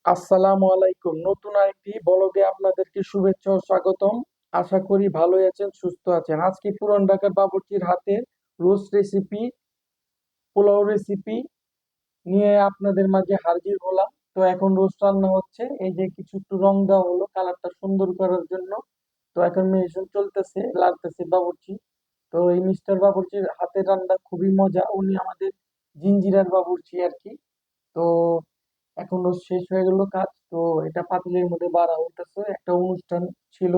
আসসালামু আলাইকুম। নতুন আরেকটি ব্লগে আপনাদেরকে শুভেচ্ছা ও স্বাগতম। আশা করি ভালোই আছেন, সুস্থ আছেন। আজকে পুরান ঢাকার বাবুর্চির হাতে রোস্ট রেসিপি, পোলাও রেসিপি নিয়ে আপনাদের মাঝে হাজির হলাম। তো এখন রোস্ট রান্না হচ্ছে, এই যে কিছু একটু রং দেওয়া হলো কালারটা সুন্দর করার জন্য। তো এখন মেশিন চলতেছে, লাগতেছে বাবুর্চি। তো এই মিস্টার বাবুর্চির হাতের রান্না খুবই মজা, উনি আমাদের জিঞ্জিরার বাবুর্চি আর কি। তো এখন রোজ শেষ হয়ে গেল কাজ, তো এটা পাতিলের মধ্যে বাড়া হইতেছে। একটা অনুষ্ঠান ছিল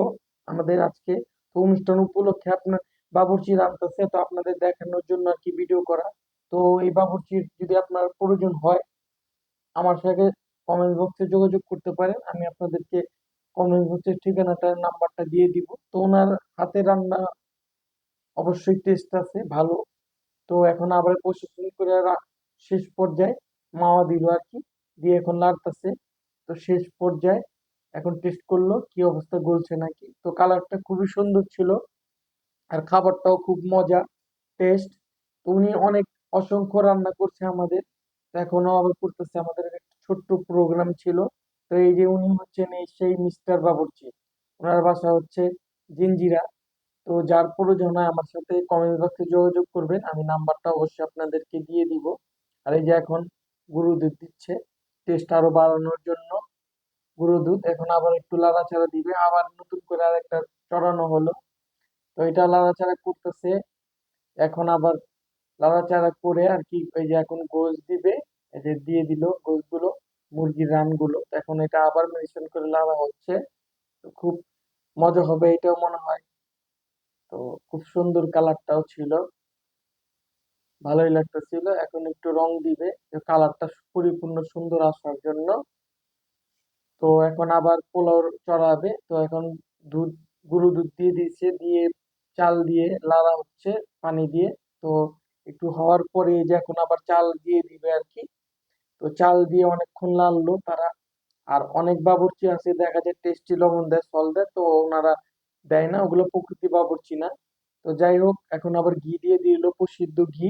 আমাদের আজকে, তো অনুষ্ঠান উপলক্ষে আপনার বাবুর্চি রাঁধতেছে, তো আপনাদের দেখানোর জন্য আর কি ভিডিও করা। তো এই বাবুর্চির যদি আপনার প্রয়োজন হয় আমার সাথে কমেন্ট বক্সে যোগাযোগ করতে পারেন, আমি আপনাদেরকে কমেন্ট বক্সের ঠিকানাটা নাম্বারটা দিয়ে দিব। তো ওনার হাতে রান্না অবশ্যই টেস্ট আছে ভালো। তো এখন আবার প্রসেসিং করে শেষ পর্যায়ে মাওয়া দিল আর কি, দিয়ে এখন লাড়তেছে। তো শেষ পর্যায়ে এখন টেস্ট করলো কি অবস্থা, গলছে নাকি। তো কালারটা খুবই সুন্দর ছিল, আর খাবারটাও খুব মজা, টেস্ট। তো উনি অনেক অসংখ্য রান্না করছে আমাদের, তো এখনো আবার করতেছে। আমাদের একটা ছোট্ট প্রোগ্রাম ছিল। তো এই যে উনি হচ্ছেন এই সেই মিস্টার বাবুর্চি, ওনার বাসা হচ্ছে জিঞ্জিরা। তো যার প্রয়োজন হয় আমার সাথে কমেন্ট বক্সে যোগাযোগ করবেন, আমি নাম্বারটা অবশ্যই আপনাদেরকে দিয়ে দিব। আর এই যে এখন গুঁড়ো দুধ দিচ্ছে টেস্ট আরো বাড়ানোর জন্য। গুঁড়ো দুধ এখন আবার একটু লাড়াচাড়া দিবে, আবার নতুন করে আরেকটা চড়ানো হলো। তো এটা লাড়াচাড়া করতেছে এখন আবার, লাড়াচাড়া করে আর কি এই যে এখন গোশ দিবে। এই যে দিয়ে দিল গোশগুলো, মুরগির রানগুলো। তো এখন এটা আবার মেরিনেশন করে লাড়া হচ্ছে। তো খুব মজা হবে এটাও মনে হয়। তো খুব সুন্দর কালারটাও ছিল, ভালোই লাগতেছিল। এখন একটু রং দিবে কালারটা পরিপূর্ণ সুন্দর আসার জন্য। তো এখন আবার পোলাও চড়াবে। তো এখন দুধ, গুঁড়ো দুধ দিয়ে দিয়েছে, দিয়ে চাল দিয়ে লাড়া হচ্ছে পানি দিয়ে। তো একটু হওয়ার পরে এই যে এখন আবার চাল দিয়ে দিবে আর কি। তো চাল দিয়ে অনেকক্ষণ লাড়লো তারা। আর অনেক বাবুর্চি আছে দেখা যায় টেস্টি লবণ দেয়, সল দেয়, তো ওনারা দেয় না, ওগুলো প্রকৃতি বাবুর্চি না। তো যাই হোক এখন আবার ঘি দিয়ে দিল, প্রসিদ্ধ ঘি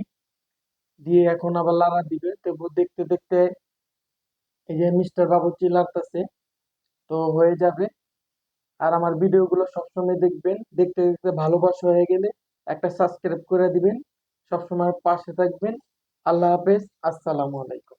দিয়ে এখন আবার লাড়া দিবে। তো দেখতে দেখতে এই যে মিস্টার বাবুর্চি লাগতেছে, তো হয়ে যাবে। আর আমার ভিডিওগুলো সবসময় দেখবেন, দেখতে দেখতে ভালোবাসা হয়ে গেলে একটা সাবস্ক্রাইব করে দিবেন। সবসময় পাশে থাকবেন। আল্লাহ হাফেজ, আসসালামু আলাইকুম।